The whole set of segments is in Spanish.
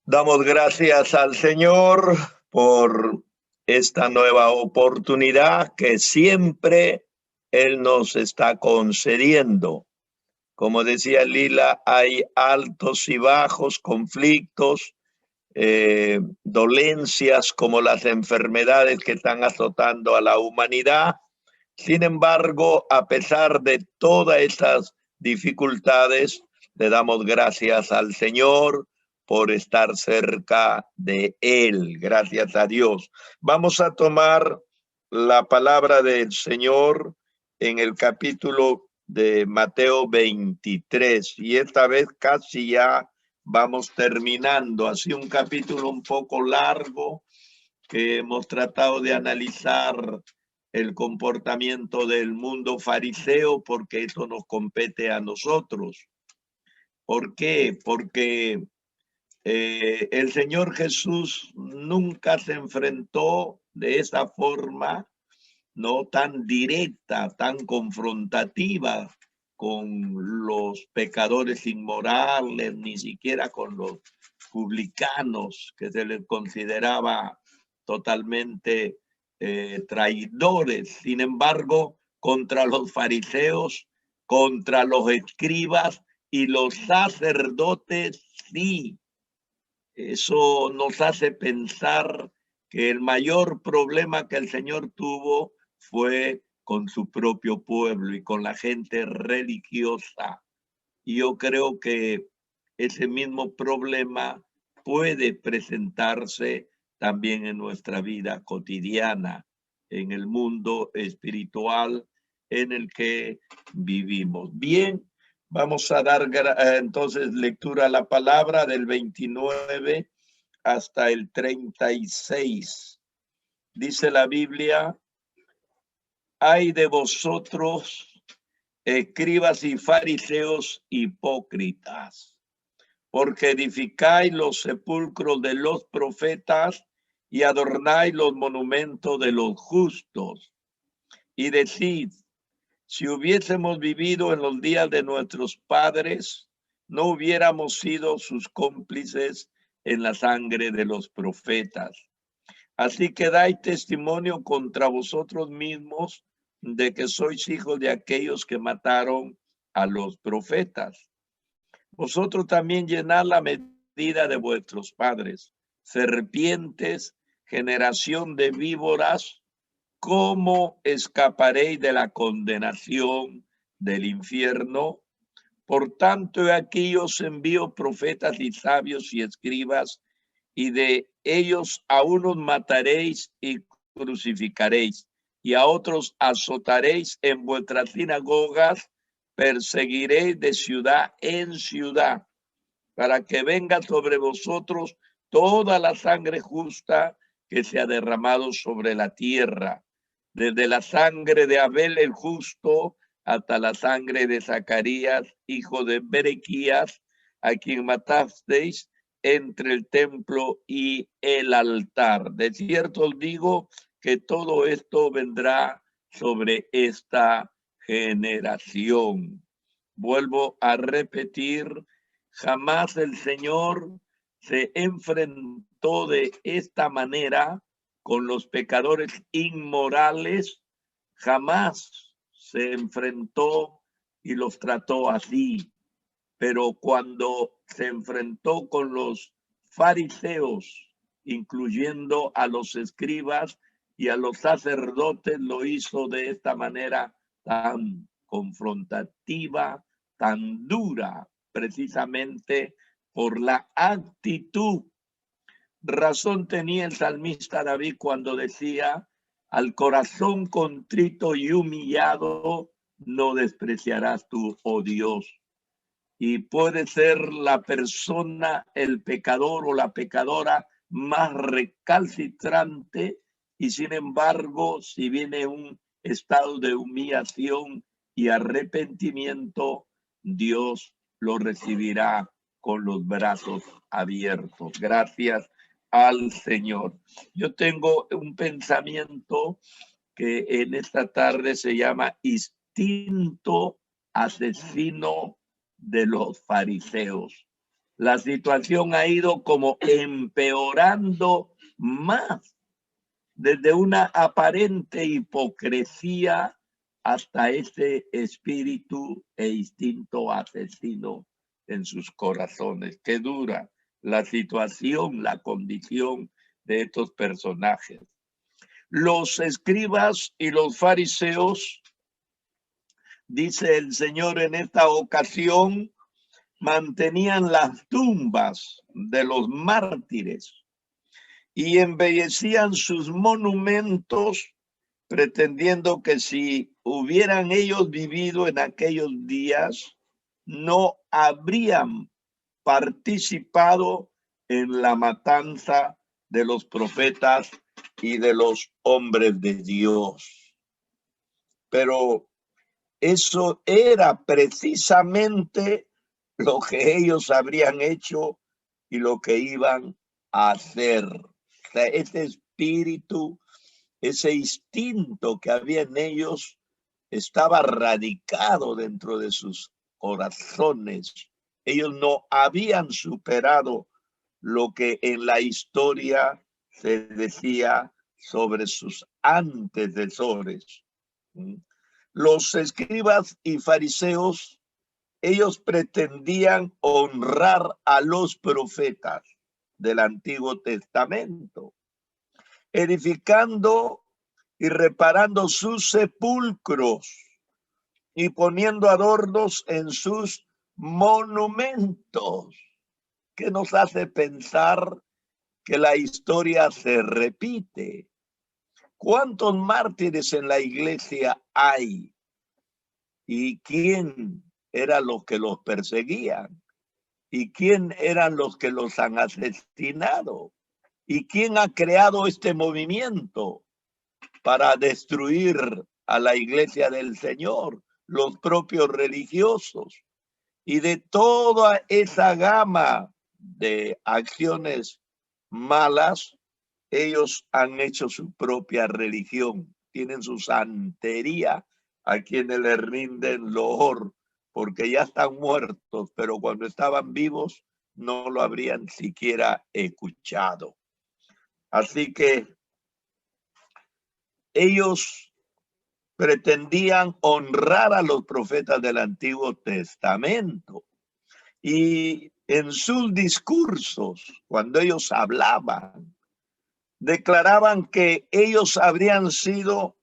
Damos gracias al Señor por esta nueva oportunidad que siempre Él nos está concediendo. Como decía Lila, hay altos y bajos, conflictos, dolencias como las enfermedades que están azotando a la humanidad. Sin embargo, a pesar de todas estas dificultades, le damos gracias al Señor por estar cerca de Él. Gracias a Dios. Vamos a tomar la palabra del Señor en el capítulo de Mateo 23 y esta vez casi ya vamos terminando. Así un capítulo un poco largo que hemos tratado de analizar el comportamiento del mundo fariseo porque eso nos compete a nosotros. ¿Por qué? Porque el Señor Jesús nunca se enfrentó de esa forma, no tan directa, tan confrontativa con los pecadores inmorales, ni siquiera con los publicanos que se les consideraba totalmente traidores. Sin embargo, contra los fariseos, contra los escribas y los sacerdotes, sí. Eso nos hace pensar que el mayor problema que el Señor tuvo fue con su propio pueblo y con la gente religiosa. Y yo creo que ese mismo problema puede presentarse también en nuestra vida cotidiana, en el mundo espiritual en el que vivimos. Bien, vamos a dar entonces lectura a la palabra del 29 hasta el 36. Dice la Biblia: ay de vosotros, escribas y fariseos hipócritas, porque edificáis los sepulcros de los profetas y adornáis los monumentos de los justos. Y decid: si hubiésemos vivido en los días de nuestros padres, no hubiéramos sido sus cómplices en la sangre de los profetas. Así que dais testimonio contra vosotros mismos de que sois hijos de aquellos que mataron a los profetas. Vosotros también llenad la medida de vuestros padres. Serpientes, generación de víboras, ¿cómo escaparéis de la condenación del infierno? Por tanto, aquí os envío profetas y sabios y escribas, y de ellos a unos mataréis y crucificaréis, y a otros azotaréis en vuestras sinagogas, perseguiréis de ciudad en ciudad, para que venga sobre vosotros toda la sangre justa que se ha derramado sobre la tierra, desde la sangre de Abel el justo hasta la sangre de Zacarías, hijo de Berequías, a quien matasteis entre el templo y el altar. De cierto os digo que todo esto vendrá sobre esta generación. Vuelvo a repetir: jamás el Señor se enfrentó de esta manera con los pecadores inmorales, jamás se enfrentó y los trató así. Pero cuando se enfrentó con los fariseos, incluyendo a los escribas y a los sacerdotes, lo hizo de esta manera tan confrontativa, tan dura, precisamente por la actitud. Razón tenía el salmista David cuando decía: al corazón contrito y humillado no despreciarás tú, oh Dios. Y puede ser la persona, el pecador o la pecadora más recalcitrante, y sin embargo, si viene un estado de humillación y arrepentimiento, Dios lo recibirá con los brazos abiertos. Gracias al Señor. Yo tengo un pensamiento que en esta tarde se llama instinto asesino de los fariseos. la situación ha ido como empeorando más, desde una aparente hipocresía hasta ese espíritu e instinto asesino en sus corazones. Qué dura la situación, la condición de estos personajes. Los escribas y los fariseos, dice el Señor en esta ocasión, mantenían las tumbas de los mártires y embellecían sus monumentos, pretendiendo que si hubieran ellos vivido en aquellos días, no habrían participado en la matanza de los profetas y de los hombres de Dios. Pero eso era precisamente lo que ellos habrían hecho y lo que iban a hacer. O sea, ese espíritu, ese instinto que había en ellos estaba radicado dentro de sus corazones. Ellos no habían superado lo que en la historia se decía sobre sus antecesores. Los escribas y fariseos, ellos pretendían honrar a los profetas del Antiguo Testamento, edificando y reparando sus sepulcros y poniendo adornos en sus monumentos, que nos hace pensar que la historia se repite. ¿Cuántos mártires en la iglesia hay? ¿Y quién eran los que los perseguían? ¿Y quién eran los que los han asesinado? ¿Y quién ha creado este movimiento para destruir a la iglesia del Señor? Los propios religiosos. Y de toda esa gama de acciones malas, ellos han hecho su propia religión. Tienen su santería a quienes le rinden loor, porque ya están muertos, pero cuando estaban vivos no lo habrían siquiera escuchado. Así que ellos pretendían honrar a los profetas del Antiguo Testamento. Y en sus discursos, cuando ellos hablaban, declaraban que ellos habrían sido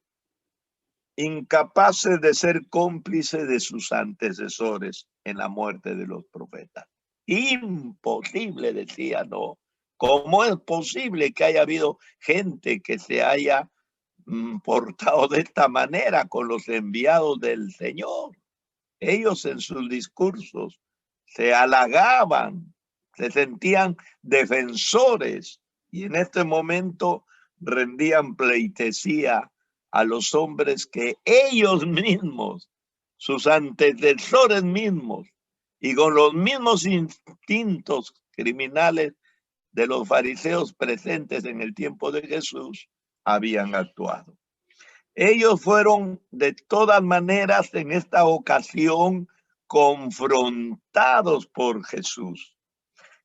incapaces de ser cómplices de sus antecesores en la muerte de los profetas. Imposible, decía, no. ¿Cómo es posible que haya habido gente que se haya portado de esta manera con los enviados del Señor? Ellos en sus discursos se halagaban, se sentían defensores y en este momento rendían pleitesía a los hombres que ellos mismos, sus antecesores mismos, y con los mismos instintos criminales de los fariseos presentes en el tiempo de Jesús, habían actuado. Ellos fueron de todas maneras en esta ocasión confrontados por Jesús.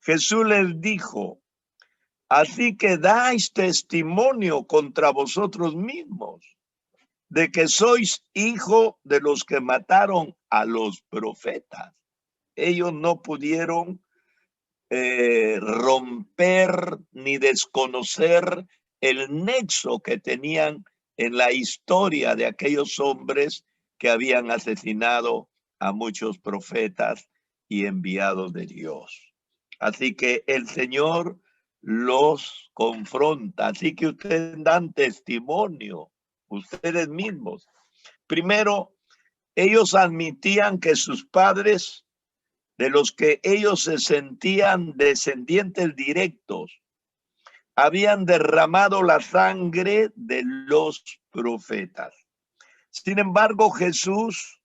Jesús les dijo: así que dais testimonio contra vosotros mismos de que sois hijo de los que mataron a los profetas. Ellos no pudieron romper ni desconocer el nexo que tenían en la historia de aquellos hombres que habían asesinado a muchos profetas y enviados de Dios. Así que el Señor los confronta. Así que ustedes dan testimonio, ustedes mismos. Primero, ellos admitían que sus padres, de los que ellos se sentían descendientes directos, habían derramado la sangre de los profetas. Sin embargo, Jesús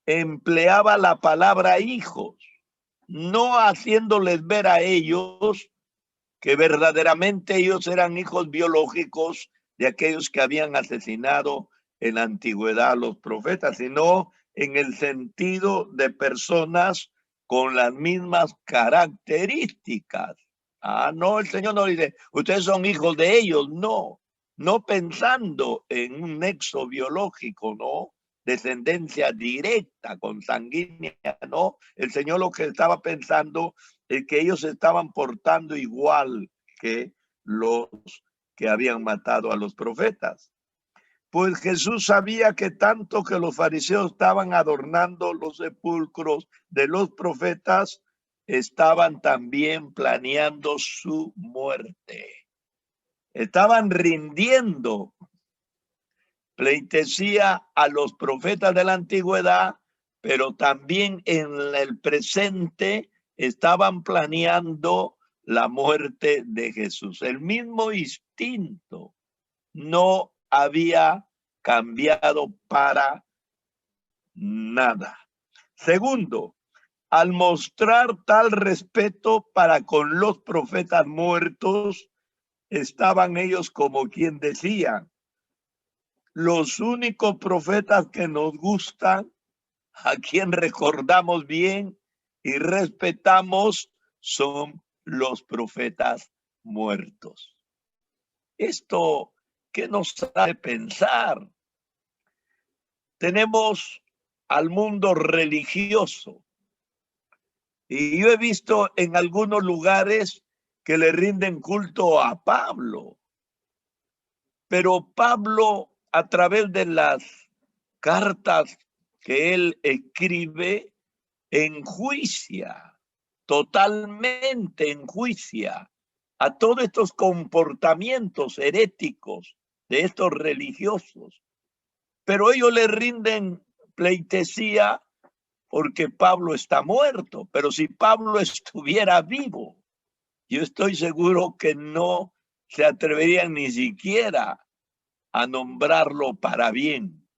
empleaba la palabra hijos, no haciéndoles ver a ellos que verdaderamente ellos eran hijos biológicos de aquellos que habían asesinado en la antigüedad a los profetas, sino en el sentido de personas con las mismas características. Ah, no, el Señor no dice, ustedes son hijos de ellos, no. No pensando en un nexo biológico, no. Descendencia directa, consanguínea, no. El Señor lo que estaba pensando es que ellos estaban portando igual que los que habían matado a los profetas. Pues Jesús sabía que tanto que los fariseos estaban adornando los sepulcros de los profetas, estaban también planeando su muerte. Estaban rindiendo pleitesía a los profetas de la antigüedad, pero también en el presente estaban planeando la muerte de Jesús. El mismo instinto no había cambiado para nada. Segundo, al mostrar tal respeto para con los profetas muertos, estaban ellos como quien decía, los únicos profetas que nos gustan, a quien recordamos bien y respetamos, son los profetas muertos. Esto, ¿qué nos hace pensar? Tenemos al mundo religioso y yo he visto en algunos lugares que le rinden culto a Pablo, pero Pablo, a través de las cartas que él escribe, enjuicia, totalmente enjuicia a todos estos comportamientos heréticos de estos religiosos. Pero ellos le rinden pleitesía porque Pablo está muerto. Pero si Pablo estuviera vivo, yo estoy seguro que no se atreverían ni siquiera a nombrarlo para bien.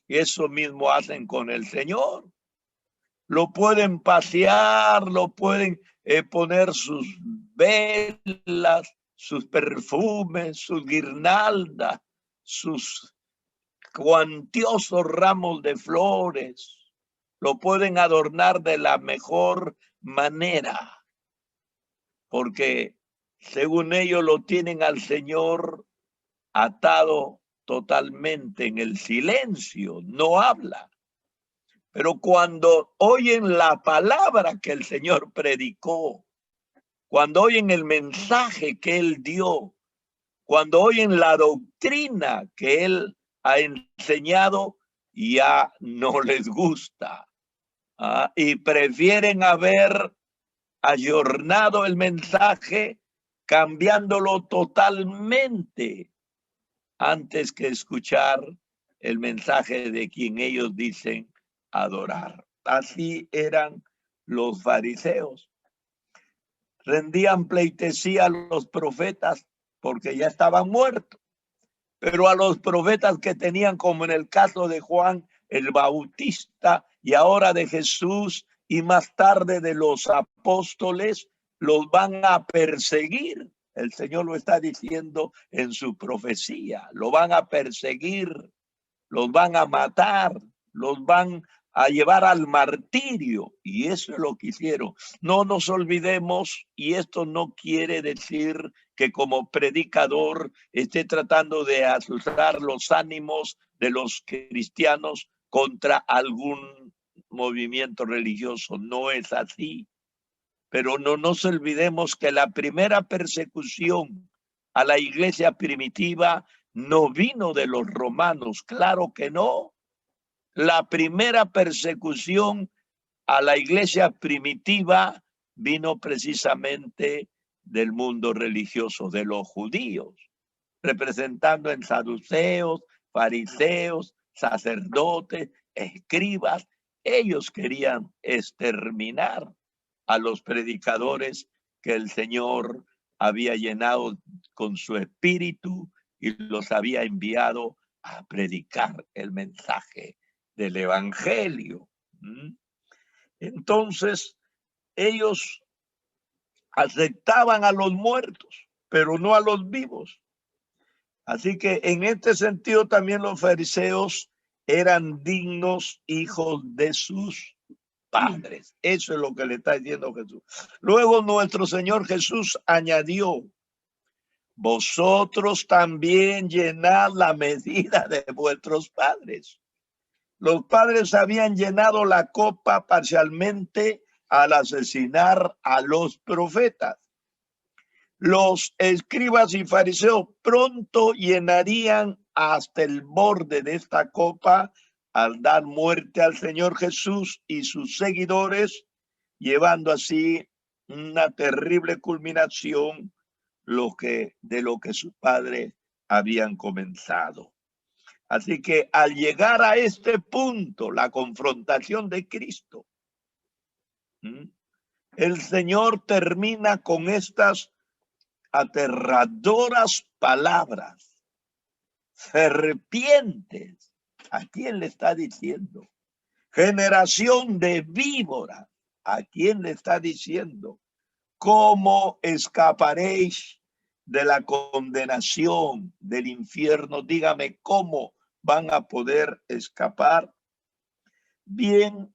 Eso mismo hacen con el Señor. Lo pueden pasear, lo pueden poner sus velas, sus perfumes, sus guirnaldas, sus cuantiosos ramos de flores. Lo pueden adornar de la mejor manera, porque según ellos lo tienen al Señor atado totalmente en el silencio, no habla. Pero cuando oyen la palabra que el Señor predicó, cuando oyen el mensaje que Él dio, cuando oyen la doctrina que Él ha enseñado, ya no les gusta. Y prefieren haber ayornado el mensaje, cambiándolo totalmente, antes que escuchar el mensaje de quien ellos dicen adorar. Así eran los fariseos. Rendían pleitesía a los profetas porque ya estaban muertos, pero a los profetas que tenían, como en el caso de Juan el Bautista y ahora de Jesús y más tarde de los apóstoles, los van a perseguir. El Señor lo está diciendo en su profecía. Lo van a perseguir, los van a matar, los van a llevar al martirio, y eso es lo que hicieron. No nos olvidemos, y esto no quiere decir que como predicador esté tratando de asustar los ánimos de los cristianos contra algún movimiento religioso. No es así. Pero no nos olvidemos que la primera persecución a la iglesia primitiva no vino de los romanos, claro que no. La primera persecución a la iglesia primitiva vino precisamente del mundo religioso, de los judíos, representando en saduceos, fariseos, sacerdotes, escribas. Ellos querían exterminar a los predicadores que el Señor había llenado con su espíritu y los había enviado a predicar el mensaje del evangelio. Entonces, ellos aceptaban a los muertos, pero no a los vivos. Así que en este sentido también los fariseos eran dignos hijos de sus padres. Eso es lo que le está diciendo Jesús. Luego nuestro Señor Jesús añadió: vosotros también llenad la medida de vuestros padres. Los padres habían llenado la copa parcialmente al asesinar a los profetas. Los escribas y fariseos pronto llenarían hasta el borde de esta copa al dar muerte al Señor Jesús y sus seguidores, llevando así una terrible culminación de lo que sus padres habían comenzado. Así que al llegar a este punto, la confrontación de Cristo, el Señor termina con estas aterradoras palabras. Serpientes. ¿A quién le está diciendo? Generación de víboras. ¿A quién le está diciendo? ¿Cómo escaparéis de la condenación del infierno? Dígame, ¿cómo van a poder escapar? Bien,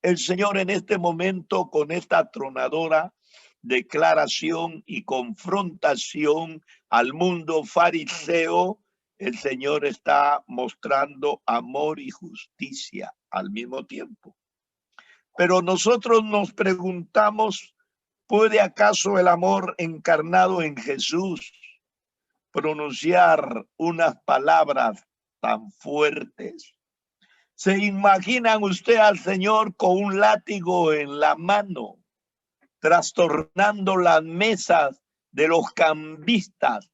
el Señor en este momento, con esta atronadora declaración y confrontación al mundo fariseo, el Señor está mostrando amor y justicia al mismo tiempo. Pero nosotros nos preguntamos, ¿puede acaso el amor encarnado en Jesús pronunciar unas palabras tan fuertes? ¿Se imaginan usted al Señor con un látigo en la mano, trastornando las mesas de los cambistas,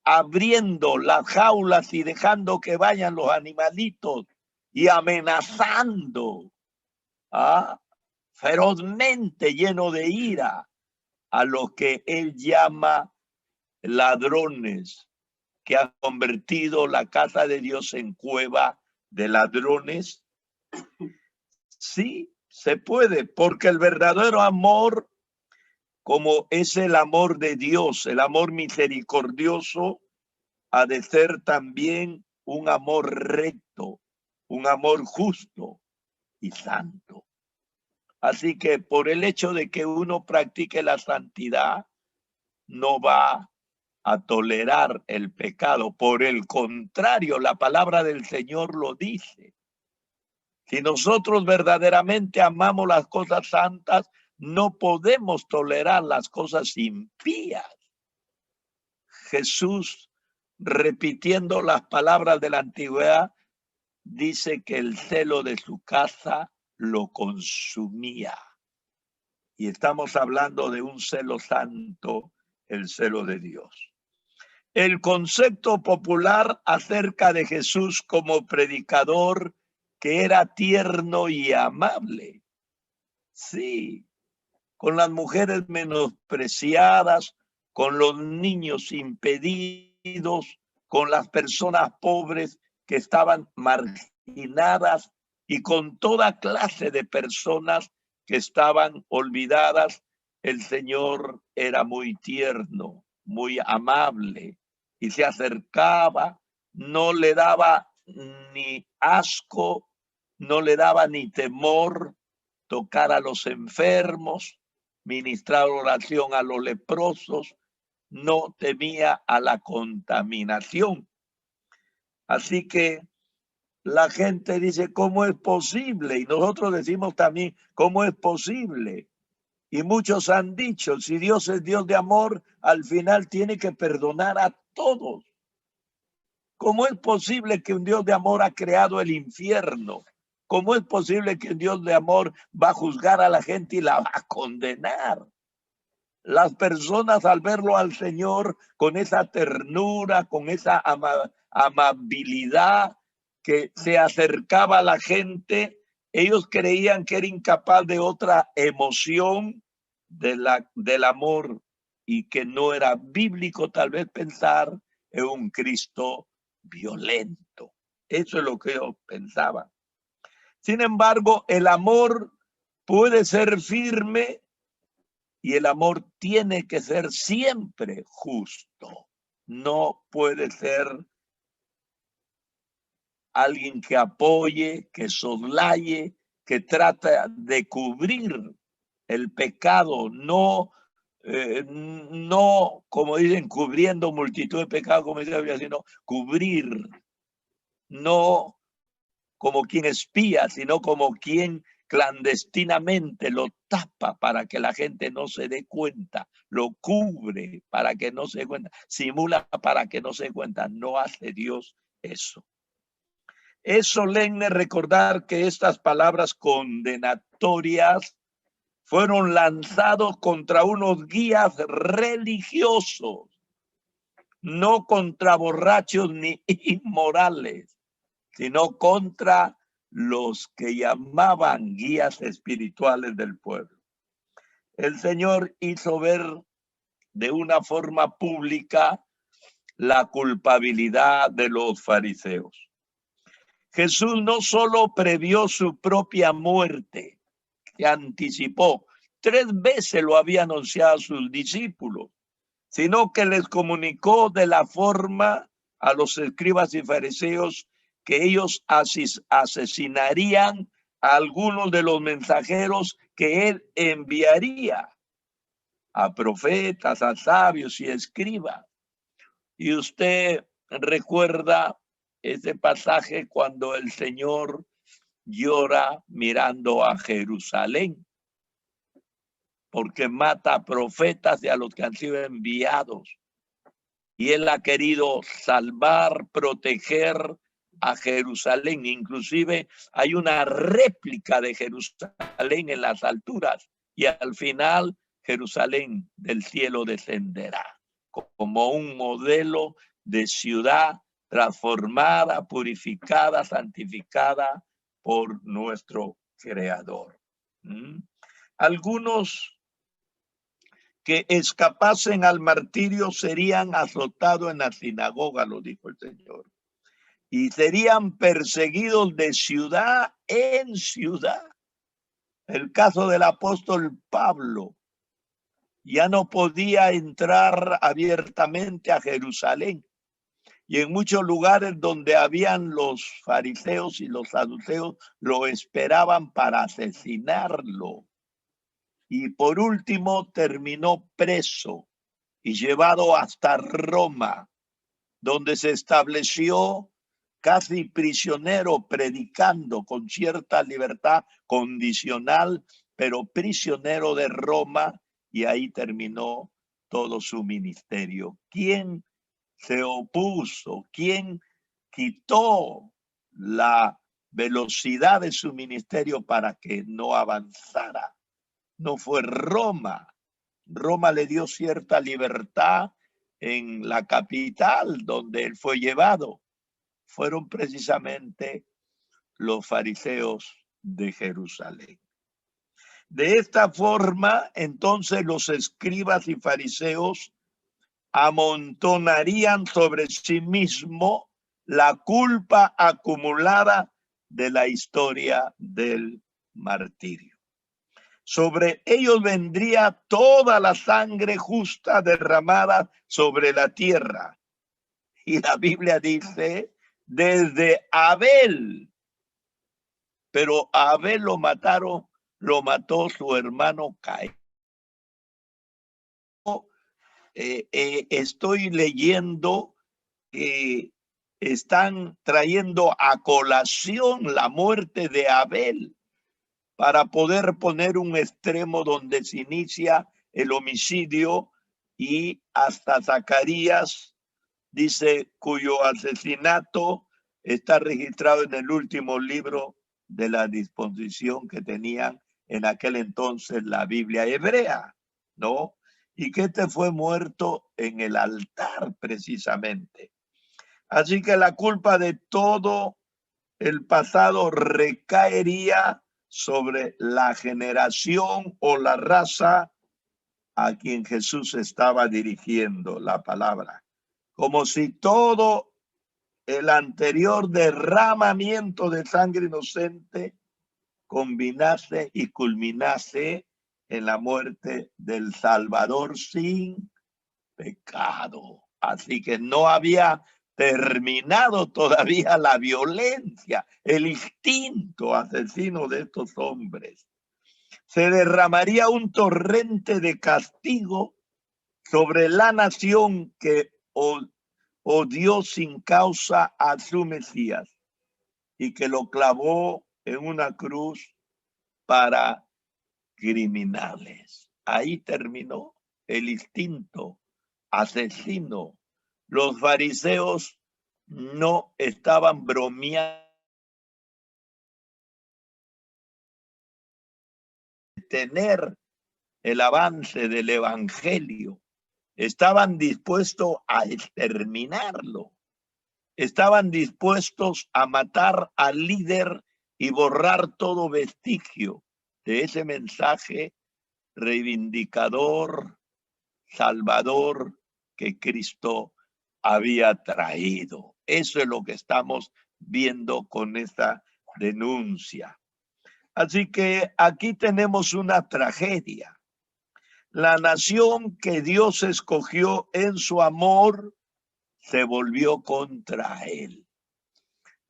abriendo las jaulas y dejando que vayan los animalitos y amenazando ferozmente, lleno de ira, a los que él llama ladrones, que han convertido la casa de Dios en cueva de ladrones? Sí, se puede, porque el verdadero amor, como es el amor de Dios, el amor misericordioso, ha de ser también un amor recto, un amor justo y santo. Así que por el hecho de que uno practique la santidad, no va a tolerar el pecado. Por el contrario, la palabra del Señor lo dice. Si nosotros verdaderamente amamos las cosas santas, no podemos tolerar las cosas impías. Jesús, repitiendo las palabras de la antigüedad, dice que el celo de su casa lo consumía. Y estamos hablando de un celo santo, el celo de Dios. El concepto popular acerca de Jesús como predicador, que era tierno y amable. Sí, con las mujeres menospreciadas, con los niños impedidos, con las personas pobres que estaban marginadas y con toda clase de personas que estaban olvidadas. El Señor era muy tierno, muy amable y se acercaba, no le daba ni asco, no le daba ni temor tocar a los enfermos, ministrar oración a los leprosos, no temía a la contaminación. Así que la gente dice, ¿cómo es posible? Y nosotros decimos también, ¿cómo es posible? Y muchos han dicho, si Dios es Dios de amor, al final tiene que perdonar a todos. ¿Cómo es posible que un Dios de amor ha creado el infierno? ¿Cómo es posible que un Dios de amor va a juzgar a la gente y la va a condenar? Las personas, al verlo al Señor con esa ternura, con esa amabilidad que se acercaba a la gente, ellos creían que era incapaz de otra emoción del amor, y que no era bíblico tal vez pensar en un Cristo violento. Eso es lo que ellos pensaban. Sin embargo, el amor puede ser firme y el amor tiene que ser siempre justo. No puede ser alguien que apoye, que soslaye, que trata de cubrir el pecado, no, no como dicen, cubriendo multitud de pecados, como dice la Biblia, sino cubrir, no como quien espía, sino como quien clandestinamente lo tapa para que la gente no se dé cuenta, lo cubre para que no se dé cuenta, simula para que no se dé cuenta. No hace Dios eso. Es solemne recordar que estas palabras condenatorias fueron lanzados contra unos guías religiosos, no contra borrachos ni inmorales, sino contra los que llamaban guías espirituales del pueblo. El Señor hizo ver de una forma pública la culpabilidad de los fariseos. Jesús no solo previó su propia muerte, que anticipó, 3 veces lo había anunciado a sus discípulos, sino que les comunicó de la forma a los escribas y fariseos que ellos asesinarían a algunos de los mensajeros que él enviaría, a profetas, a sabios y escribas. Y usted recuerda ese pasaje cuando el Señor llora mirando a Jerusalén, porque mata a profetas y a los que han sido enviados. Y él ha querido salvar, proteger a Jerusalén. Inclusive hay una réplica de Jerusalén en las alturas y al final Jerusalén del cielo descenderá como un modelo de ciudad transformada, purificada, santificada por nuestro Creador. Algunos que escapasen al martirio serían azotados en la sinagoga, lo dijo el Señor, y serían perseguidos de ciudad en ciudad. El caso del apóstol Pablo, ya no podía entrar abiertamente a Jerusalén, y en muchos lugares donde habían los fariseos y los saduceos lo esperaban para asesinarlo. Y por último terminó preso y llevado hasta Roma, donde se estableció casi prisionero, predicando con cierta libertad condicional, pero prisionero de Roma, y ahí terminó todo su ministerio. ¿Quién se opuso? ¿Quién quitó la velocidad de su ministerio para que no avanzara? No fue Roma. Roma le dio cierta libertad en la capital donde él fue llevado. Fueron precisamente los fariseos de Jerusalén. De esta forma, entonces los escribas y fariseos amontonarían sobre sí mismo la culpa acumulada de la historia del martirio. Sobre ellos vendría toda la sangre justa derramada sobre la tierra. Y la Biblia dice, desde Abel, pero a Abel lo mató su hermano Caín. Estoy leyendo que están trayendo a colación la muerte de Abel para poder poner un extremo donde se inicia el homicidio, y hasta Zacarías dice cuyo asesinato está registrado en el último libro de la disposición que tenían en aquel entonces la Biblia hebrea, ¿no? Y que este fue muerto en el altar precisamente. Así que la culpa de todo el pasado recaería sobre la generación o la raza a quien Jesús estaba dirigiendo la palabra. Como si todo el anterior derramamiento de sangre inocente combinase y culminase en la muerte del Salvador sin pecado. Así que no había terminado todavía la violencia, el instinto asesino de estos hombres. Se derramaría un torrente de castigo sobre la nación que odió sin causa a su Mesías y que lo clavó en una cruz para criminales. Ahí terminó el instinto asesino. Los fariseos no estaban bromeando de tener el avance del evangelio. Estaban dispuestos a exterminarlo. Estaban dispuestos a matar al líder y borrar todo vestigio de ese mensaje reivindicador, salvador que Cristo había traído. Eso es lo que estamos viendo con esta denuncia. Así que aquí tenemos una tragedia. La nación que Dios escogió en su amor se volvió contra él.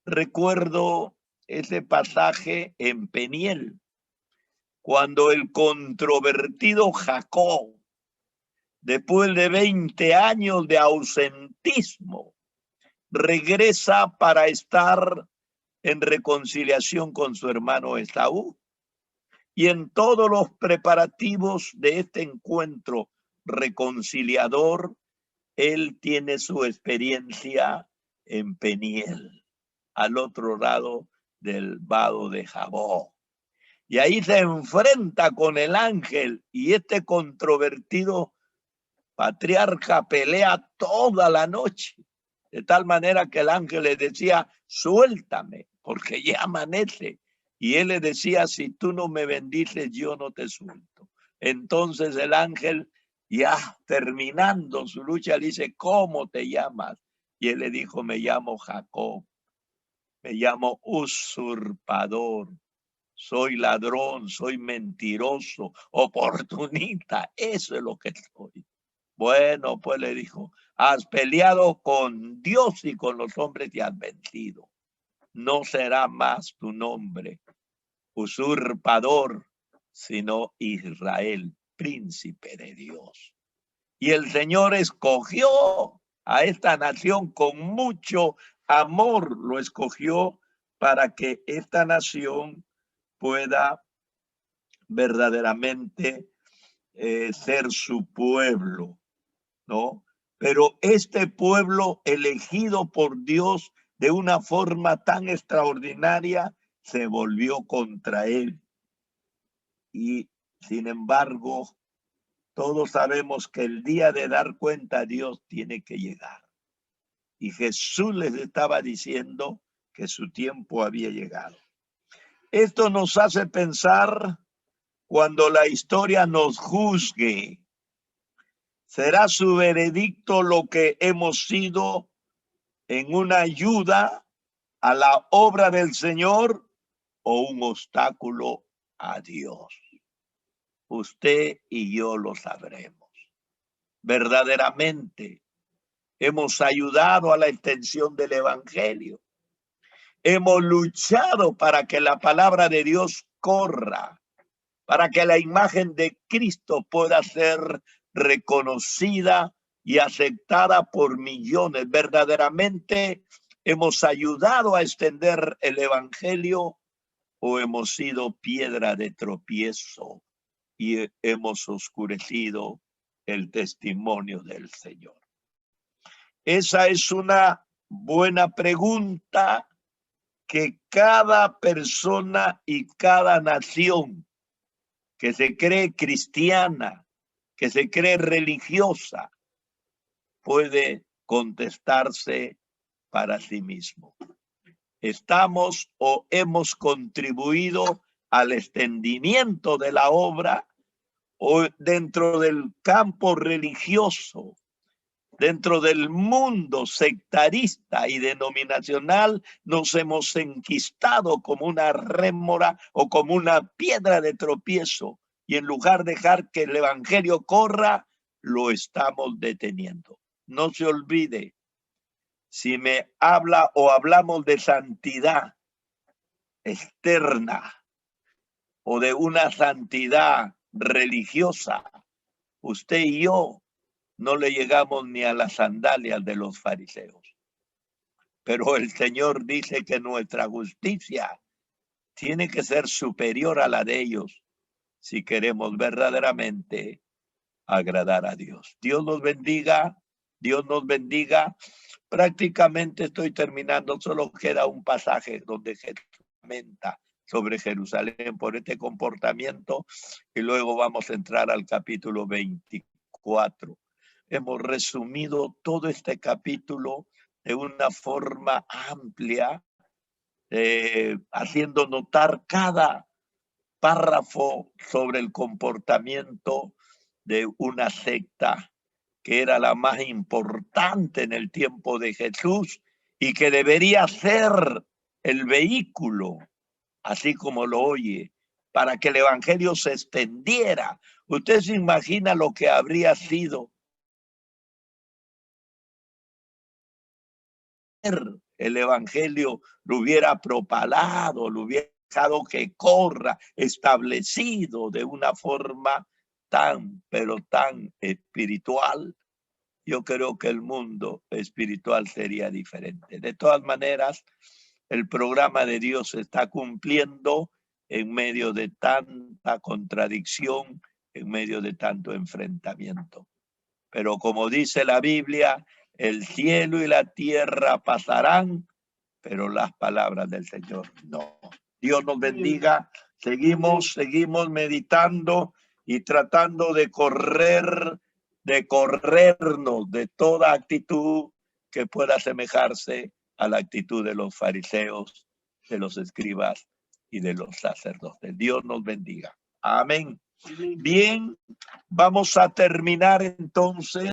Recuerdo ese pasaje en Peniel, cuando el controvertido Jacob, después de 20 años de ausentismo, regresa para estar en reconciliación con su hermano Esaú. Y en todos los preparativos de este encuentro reconciliador, él tiene su experiencia en Peniel, al otro lado del vado de Jaboc. Y ahí se enfrenta con el ángel y este controvertido patriarca pelea toda la noche, de tal manera que el ángel le decía, suéltame, porque ya amanece. Y él le decía, si tú no me bendices, yo no te suelto. Entonces el ángel, ya terminando su lucha, le dice, ¿cómo te llamas? Y él le dijo, me llamo Jacob, me llamo usurpador, soy ladrón, soy mentiroso, oportunista, eso es lo que soy. Bueno, pues le dijo, has peleado con Dios y con los hombres y has vencido. No será más tu nombre usurpador, sino Israel, príncipe de Dios. Y el Señor escogió a esta nación con mucho amor, lo escogió para que esta nación pueda verdaderamente ser su pueblo, ¿no? Pero este pueblo elegido por Dios de una forma tan extraordinaria se volvió contra él. Y sin embargo, todos sabemos que el día de dar cuenta a Dios tiene que llegar. Y Jesús les estaba diciendo que su tiempo había llegado. Esto nos hace pensar cuando la historia nos juzgue. ¿Será su veredicto lo que hemos sido en una ayuda a la obra del Señor o un obstáculo a Dios? Usted y yo lo sabremos. Verdaderamente hemos ayudado a la extensión del Evangelio. Hemos luchado para que la palabra de Dios corra, para que la imagen de Cristo pueda ser reconocida y aceptada por millones. Verdaderamente hemos ayudado a extender el Evangelio o hemos sido piedra de tropiezo y hemos oscurecido el testimonio del Señor. Esa es una buena pregunta que cada persona y cada nación que se cree cristiana, que se cree religiosa, puede contestarse para sí mismo. ¿Estamos o hemos contribuido al extendimiento de la obra o dentro del campo religioso, dentro del mundo sectarista y denominacional, nos hemos enquistado como una rémora o como una piedra de tropiezo y en lugar de dejar que el evangelio corra, lo estamos deteniendo? No se olvide, Si me habla o hablamos de santidad externa o de una santidad religiosa, usted y yo no le llegamos ni a las sandalias de los fariseos. Pero el Señor dice que nuestra justicia tiene que ser superior a la de ellos si queremos verdaderamente agradar a Dios. Dios nos bendiga, Dios nos bendiga. Prácticamente estoy terminando, solo queda un pasaje donde Jesús comenta sobre Jerusalén por este comportamiento y luego vamos a entrar al capítulo 24. Hemos resumido todo este capítulo de una forma amplia, haciendo notar cada párrafo sobre el comportamiento de una secta que era la más importante en el tiempo de Jesús y que debería ser el vehículo, así como lo oye, para que el evangelio se extendiera. Usted se imagina lo que habría sido el evangelio, lo hubiera propalado, lo hubiera dejado que corra, establecido de una forma tan, pero tan espiritual. Yo creo que el mundo espiritual sería diferente. De todas maneras, el programa de Dios se está cumpliendo en medio de tanta contradicción, en medio de tanto enfrentamiento. Pero como dice la Biblia, el cielo y la tierra pasarán, pero las palabras del Señor no. Dios nos bendiga. Seguimos meditando y tratando de corrernos de toda actitud que pueda asemejarse a la actitud de los fariseos, de los escribas y de los sacerdotes. Dios nos bendiga. Amén. Bien, vamos a terminar entonces.